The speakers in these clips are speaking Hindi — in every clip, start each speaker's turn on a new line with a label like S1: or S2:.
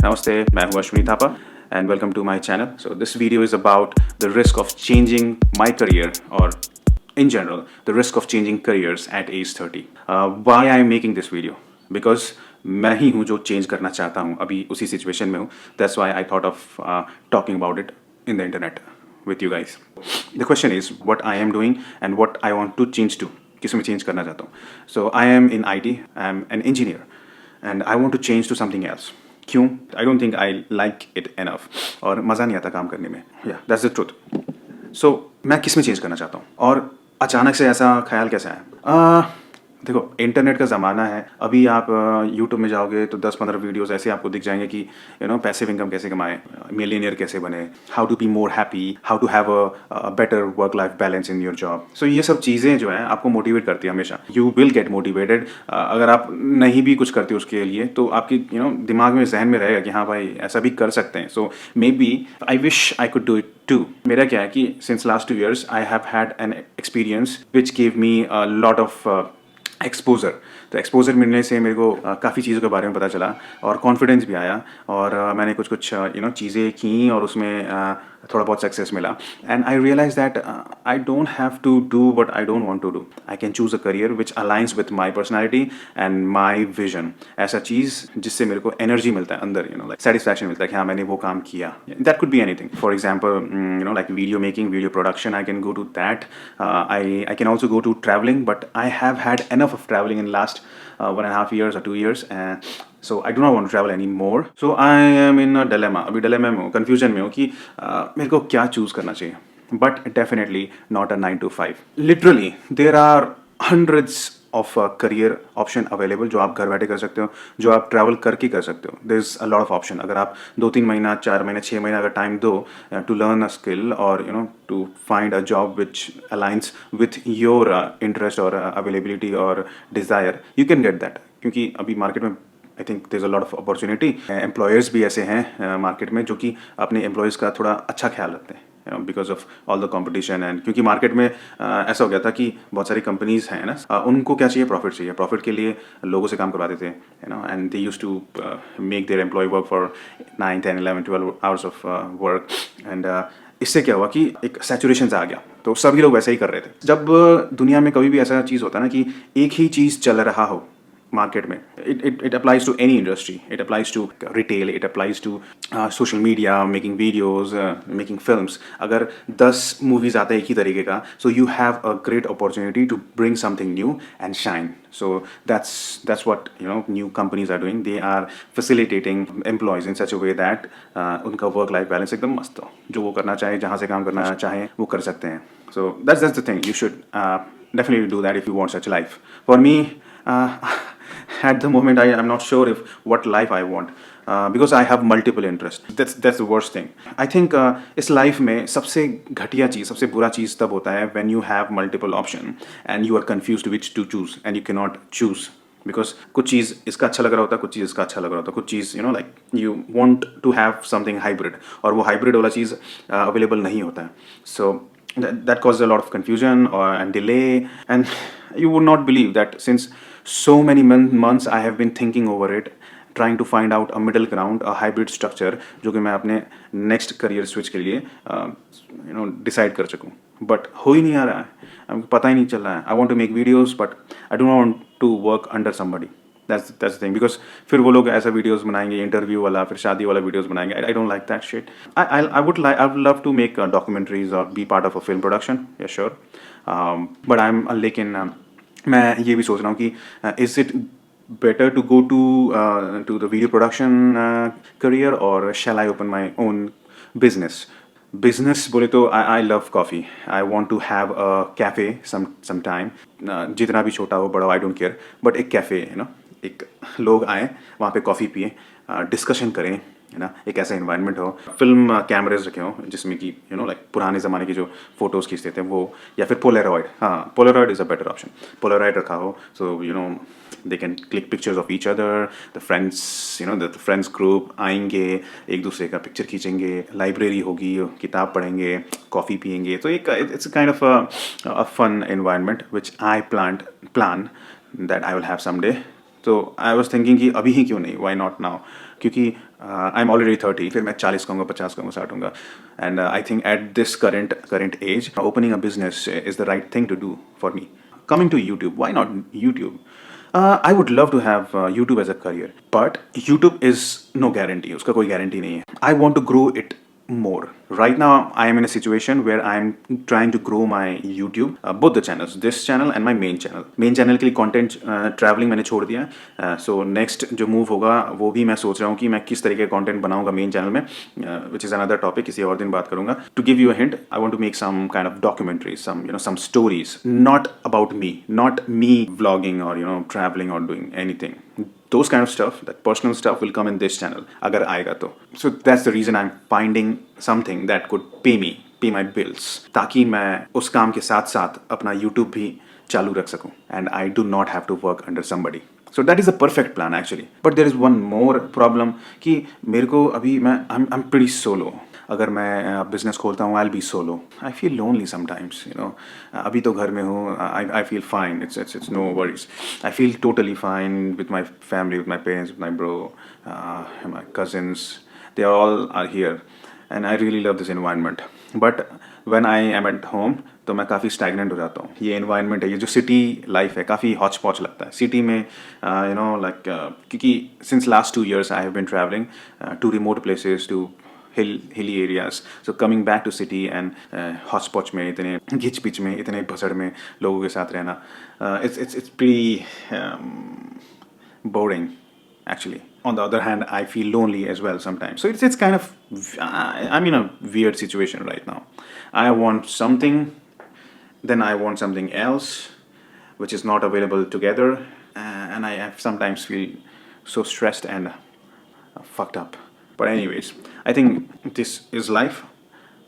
S1: Namaste, मैं हूँ Ashwini Thapa and welcome to my channel. So this video is about the risk of changing my career or in general the risk of changing careers at age 30. Why I am making this video? Because मैं ही हूँ जो चेंज करना चाहता हूँ, अभी उसी सिचुएशन में हूँ. That's why I thought of talking about it in the internet with you guys. The question is what I am doing and what I want to change to. किस में चेंज करना चाहता हूँ. So I am in IT, I am an engineer and I want to change to something else. क्यों? I don't think I like it enough और मज़ा नहीं आता काम करने में. या दैट्स द ट्रुथ. सो मैं किस में चेंज करना चाहता हूँ और अचानक से ऐसा ख्याल कैसे आया? देखो, इंटरनेट का ज़माना है. अभी आप यूट्यूब में जाओगे तो 10-15 वीडियोस ऐसे आपको दिख जाएंगे कि पैसिव इनकम कैसे कमाएं, मिलियनियर कैसे बने, how to be more happy, how to have a better work life balance in your job. So ये सब चीज़ें जो है आपको मोटिवेट करती है हमेशा. You will get motivated. अगर आप नहीं भी कुछ करते उसके लिए तो आपकी दिमाग में, जहन में रहेगा कि हाँ भाई ऐसा भी कर सकते हैं. So maybe I wish I could do it too. मेरा क्या है कि since last 2 years I have had an experience which give me a lot of exposure. तो एक्सपोजर मिलने से मेरे को काफ़ी चीज़ों के बारे में पता चला और कॉन्फिडेंस भी आया और मैंने कुछ चीज़ें की और उसमें थोड़ा बहुत सक्सेस मिला. And I realise that I don't have to do what I don't want to do. I can choose a career which aligns with my personality and my vision. ऐसा चीज़ जिससे मेरे को एनर्जी मिलता है अंदर, लाइक सेटिस्फैक्शन मिलता है कि हाँ मैंने वो काम किया. That could be anything. For example like video making, video production. I can go to that. I can also go to traveling, but I have had enough of traveling in last 1.5 years or 2 years, and so I do not want to travel anymore. So I am in a dilemma. अभी dilemma में हूँ, confusion में हूँ कि मेरे को क्या choose करना चाहिए. But definitely not a 9 to 5. Literally, there are hundreds of career option available जो आप घर बैठे कर सकते हो, जो आप ट्रैवल करके कर सकते हो. There is a lot of option. अगर आप 2-3 महीना, 4 महीना, 6 महीना अगर टाइम दो टू लर्न अ स्किल और to find a job which aligns with your interest और अवेलेबिलिटी और desire, you can get that. क्योंकि अभी मार्केट में I think there is a lot of opportunity. Employers भी ऐसे हैं मार्केट में जो कि अपने एम्प्लॉयज़ का थोड़ा अच्छा ख्याल रखते हैं because of all the competition. And क्योंकि मार्केट में ऐसा हो गया था कि बहुत सारी कंपनीज हैं ना, उनको क्या चाहिए? प्रॉफिट चाहिए. प्रॉफिट के लिए लोगों से काम करवाते थे and they used to make their employ work for 9, 10, 11, 12 hours of work. And इससे क्या हुआ कि एक सैचुरेशन आ गया. तो सभी लोग वैसे ही कर रहे थे. जब दुनिया में कभी भी ऐसा चीज़ होता है ना कि एक ही चीज़ चल रहा हो मार्केट में, it applies to any industry. It applies to retail, it applies to social media, making videos, making films. अगर 10 मूवीज आते हैं एक ही तरीके का, so you have a great opportunity to bring something new and shine. So that's what new companies are doing. They are facilitating employees in such a way that उनका work life balance एकदम मस्त हो. जो वो करना चाहे, जहाँ से काम करना चाहे वो कर सकते हैं. So that's the thing. You should definitely do that if you want such a life. For me, at the moment I am not sure if what life I want because I have multiple interests. That's the worst thing. I think इस life में सबसे घटिया चीज़, सबसे बुरा चीज़ तब होता है when you have multiple option and you are confused which to choose and you cannot choose. Because कुछ चीज़ इसका अच्छा लग रहा होता है, कुछ चीज़ इसका अच्छा लग रहा होता है, कुछ चीज़ like you want to have something hybrid और वो हाइब्रिड वाला चीज़ अवेलेबल नहीं होता है. सो that caused a lot of confusion and delay. And you would not believe that since so many months I have been thinking over it, trying to find out a middle ground, a hybrid structure जो कि मैं अपने next career switch के लिए decide कर सकूँ. But हो ही नहीं आ रहा है, हमको पता ही नहीं चल रहा है. I want to make videos but I do not want to work under somebody. That's the thing. Because फिर वो लोग ऐसा वीडियोस बनाएंगे, इंटरव्यू वाला, फिर शादी वाला वीडियोस बनाएंगे. I don't like that shit. I would love to make documentaries or be part of a film production. Yeah, sure. But लेकिन मैं ये भी सोच रहा हूँ कि is it better to go to the video production career or shall I open my own business? Business बोले तो I love coffee. I want to have a cafe some time. जितना भी छोटा हो बड़ा हो, आई डोंट केयर. बट एक कैफ़े एक लोग आए वहाँ पे कॉफ़ी पिए, डिस्कशन करें, है ना. एक ऐसा इन्वायरमेंट हो, फिल्म कैमरेज रखे हों जिसमें कि लाइक पुराने ज़माने की जो फ़ोटोज़ खींचते थे वो, या फिर पोलरॉइड. हाँ, Polaroid is a better option. Polaroid रखा हो सो they can click pictures of each other. The friends, the friends group आएंगे, एक दूसरे का पिक्चर खींचेंगे, लाइब्रेरी होगी, किताब पढ़ेंगे, कॉफ़ी पियेंगे. तो एक it's a kind of a fun environment which I plan that I will have someday. So I was thinking कि अभी ही क्यों नहीं, why not now? क्योंकि आई एम ऑलरेडी 30, फिर मैं 40 कहूँगा, 50 कहूँगा, 60 कहूँगा. And I think at this current age opening a business is the right thing to do for me. Coming to YouTube, why not YouTube? I would love to have YouTube as a career, but YouTube is no guarantee. उसका कोई guarantee नहीं है. I want to grow it more. Right now, I am in a situation where I am trying to grow my YouTube, both the channels, this channel and my main channel. Main channel के लिए content traveling मैंने छोड़ दिया है. So next जो move होगा वो भी मैं सोच रहा हूँ कि मैं किस तरीके का content बनाऊँगा main channel में, which is another topic. किसी और दिन बात करूँगा. To give you a hint, I want to make some kind of documentaries, some stories, not about me, not me vlogging or traveling or doing anything. Those kind of stuff, that personal stuff will come in this channel अगर आएगा तो. So that's the reason I'm finding something that could pay my bills, ताकि मैं उस काम के साथ साथ अपना YouTube भी चालू रख सकूं. And I do not have to work under somebody. So that is a perfect plan actually. But there is one more problem कि मेरे को अभी I'm pretty solo. अगर मैं बिजनेस खोलता हूँ, I'll be solo. I feel lonely sometimes, अभी तो घर में हूँ, I feel fine. It's no worries. I feel totally fine with my family, with my parents, with my bro, my cousins. They all are here, and I really love this environment. But when I am at home, तो मैं काफ़ी stagnant हो जाता हूँ. ये environment है, ये जो city life है, काफ़ी hodgepodge लगता है. City में, क्योंकि since last 2 years I have been traveling to remote places, to hilly areas. So coming back to city and hodgepodge में, इतने घिच पिच में, इतने भसड़ में लोगों के साथ रहना, it's pretty boring actually. On the other hand, I feel lonely as well sometimes. So it's kind of, I'm in a weird situation right now. I want something, then I want something else, which is not available together, and I sometimes feel so stressed and fucked up. But anyways, I think this is life.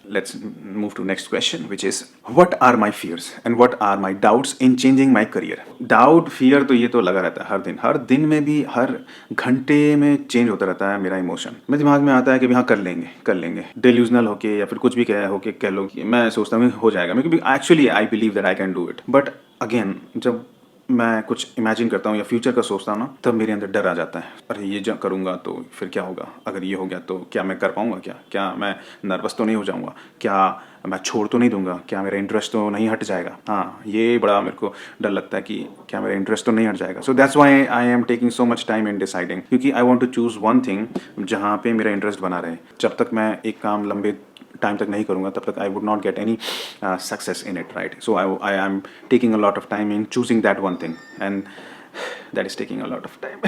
S1: Let's move to next question, which is, what are my fears and what are my doubts in changing my career? Doubt, fear तो ये तो लगा रहता है हर दिन में भी, हर घंटे में चेंज होता रहता है मेरा इमोशन. मेरे दिमाग में आता है कि हाँ कर लेंगे डिल्यूजनल होके या फिर कुछ भी कह लो कि मैं सोचता हूँ हो जाएगा, क्योंकि actually I believe that I can do it. But again जब मैं कुछ इमेजिन करता हूँ या फ्यूचर का सोचता हूँ ना, तब मेरे अंदर डर आ जाता है. अरे ये जो करूँगा तो फिर क्या होगा, अगर ये हो गया तो क्या मैं कर पाऊँगा, क्या मैं नर्वस तो नहीं हो जाऊँगा, क्या मैं छोड़ तो नहीं दूंगा, क्या मेरा इंटरेस्ट तो नहीं हट जाएगा. हाँ, ये बड़ा मेरे को डर लगता है कि क्या मेरा इंटरेस्ट तो नहीं हट जाएगा. So that's why I am taking so much time in deciding, क्योंकि I want to choose one thing जहाँ पे मेरा इंटरेस्ट बना रहे. जब तक मैं एक काम लंबे टाइम तक नहीं करूँगा, तब तक I would not get any success in it, right. So I am taking a lot of time in choosing that one thing, and that is taking a lot of time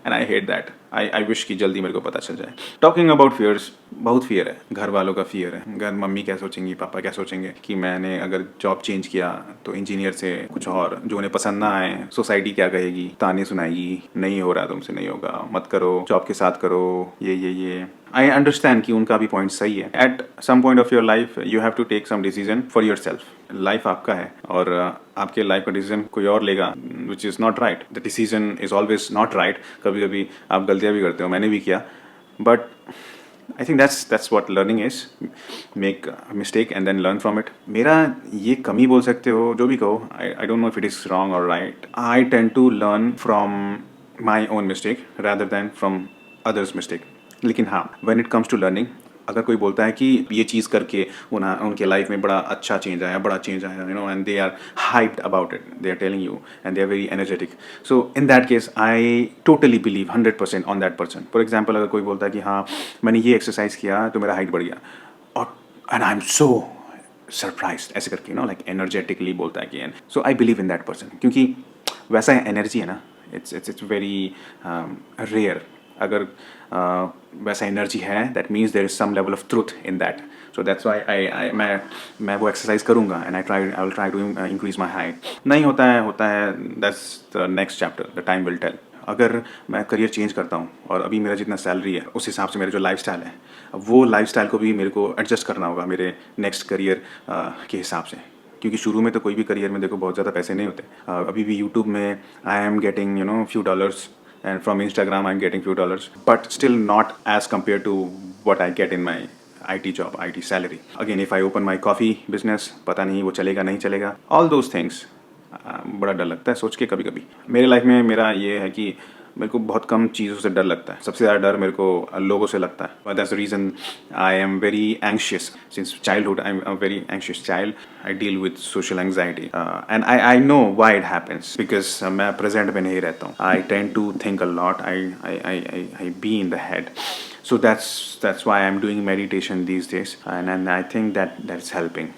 S1: and I hate that. I wish कि जल्दी मेरे को पता चल जाए. टॉकिंग अबाउट फियर्स, बहुत फियर है. घर वालों का फियर है. घर मम्मी क्या सोचेंगी, पापा क्या सोचेंगे कि मैंने अगर जॉब चेंज किया तो इंजीनियर से कुछ और जो उन्हें पसंद ना आए. सोसाइटी क्या कहेगी, ताने सुनाएगी, नहीं हो रहा तुमसे, नहीं होगा, मत करो, जॉब के साथ करो, ये. आई अंडरस्टैंड कि उनका भी पॉइंट सही है. At some point of your life you have to take some decision for yourself. Life आपका है और आपके लाइफ का डिसीजन कोई और लेगा, which is not right. The decision is always not right. कभी कभी आप गलतियाँ भी करते हो, मैंने भी किया. But I think that's what learning is. Make mistake and then learn from it. मेरा ये कमी बोल सकते हो, जो भी कहो. I don't know if it is wrong और right. I tend to learn from my own mistake rather than from others mistake. लेकिन हाँ, when it comes to learning, अगर कोई बोलता है कि ये चीज़ करके उनके लाइफ में बड़ा अच्छा चेंज आया, and they are hyped about it, they are telling you and they are very energetic. So in that case I totally believe 100% on that person. For example, अगर कोई बोलता है कि हाँ मैंने ये एक्सरसाइज किया तो मेरा हाइट बढ़ गया, और and I am so surprised, ऐसे करके लाइक एनर्जेटिकली बोलता है कि, so I believe in that person, क्योंकि वैसा एनर्जी है ना, इट्स वेरी रेयर. अगर वैसा एनर्जी है, that means there is some level of truth in that. So that's why मैं वो एक्सरसाइज करूँगा and I will try to increase my height. नहीं होता है, that's the next chapter, the time will tell. अगर मैं करियर चेंज करता हूँ और अभी मेरा जितना सैलरी है उस हिसाब से मेरा जो लाइफस्टाइल है, वो लाइफस्टाइल को भी मेरे को एडजस्ट करना होगा मेरे नेक्स्ट करियर के हिसाब से. क्योंकि शुरू में तो कोई भी करियर में देखो बहुत ज़्यादा पैसे नहीं होते. अभी भी यूट्यूब में I am getting few dollars, and from Instagram I'm getting few dollars, but still not as compared to what I get in my IT job, IT salary. Again, if I open my coffee business, पता नहीं वो चलेगा नहीं चलेगा. All those things बड़ा डर लगता है सोच के कभी कभी. मेरे लाइफ में मेरा ये है कि मेरे को बहुत कम चीज़ों से डर लगता है. सबसे ज़्यादा डर मेरे को लोगों से लगता है. But that's the reason I am very anxious. Since childhood, I'm a very anxious child. I deal with social anxiety. And I know why it happens. Because मैं present में नहीं रहता हूँ. I tend to think a lot. I be in the head. So that's why I'm doing meditation these days. And I think that's helping.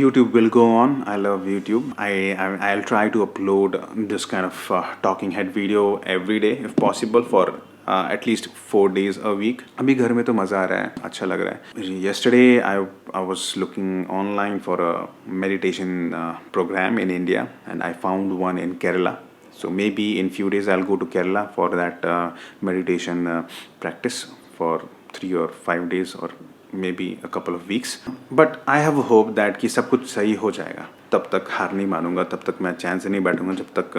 S1: YouTube will go on. I love YouTube. I'll try to upload this kind of talking head video every day if possible for at least 4 days a week. अभी घर में तो मज़ा आ रहा है, अच्छा लग रहा है. Yesterday I was looking online for a meditation program in India, and I found one in Kerala. So maybe in few days I'll go to Kerala for that meditation practice for 3 or 5 days or maybe a couple of weeks. But I have a hope that कि सब कुछ सही हो जाएगा. तब तक हार नहीं मानूंगा, तब तक मैं चैन से नहीं बैठूंगा, जब तक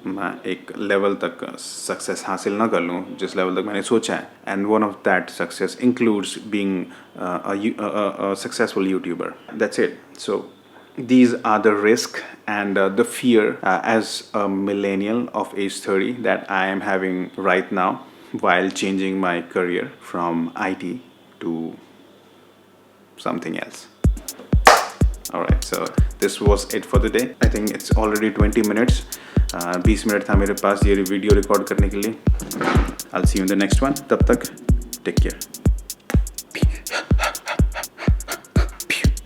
S1: मैं एक लेवल तक सक्सेस हासिल ना कर लूँ जिस लेवल तक मैंने सोचा है. And one of that success includes being a successful YouTuber. That's it. So these are the risk and the fear as a millennial of age 30 that I am having right now while changing my career from IT to something else. Alright, so this was it for the day. I think it's already 20 minutes. 20 minute था मेरे पास ये वीडियो रिकॉर्ड करने के लिए. I'll see you in the next one. तब तक take care.